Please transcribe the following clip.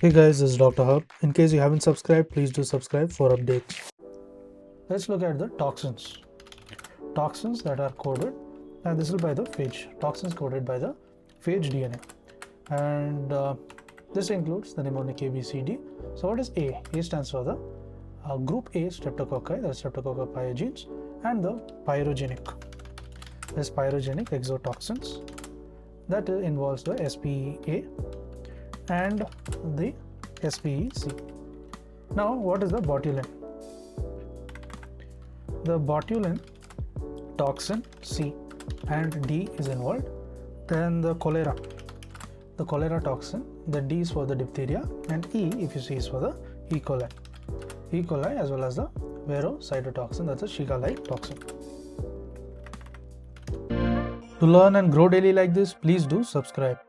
Hey guys, this is Dr. Hub. In case you haven't subscribed, please do subscribe for updates. Let's look at the toxins. Toxins that are coded, and this is by the phage. Toxins coded by the phage DNA. And this includes the mnemonic A, B, C, D. So what is A? A stands for the group A streptococci, the streptococcal pyogenes, and the pyrogenic. This pyrogenic exotoxins that involves the SPA and the SPEC. Now, what is the botulin? The botulin toxin C and D is involved. Then the cholera toxin, the D is for the diphtheria, and E, if you see, is for the E. coli. E. coli as well as the verocytotoxin, that's a Shiga-like toxin. To learn and grow daily like this, please do subscribe.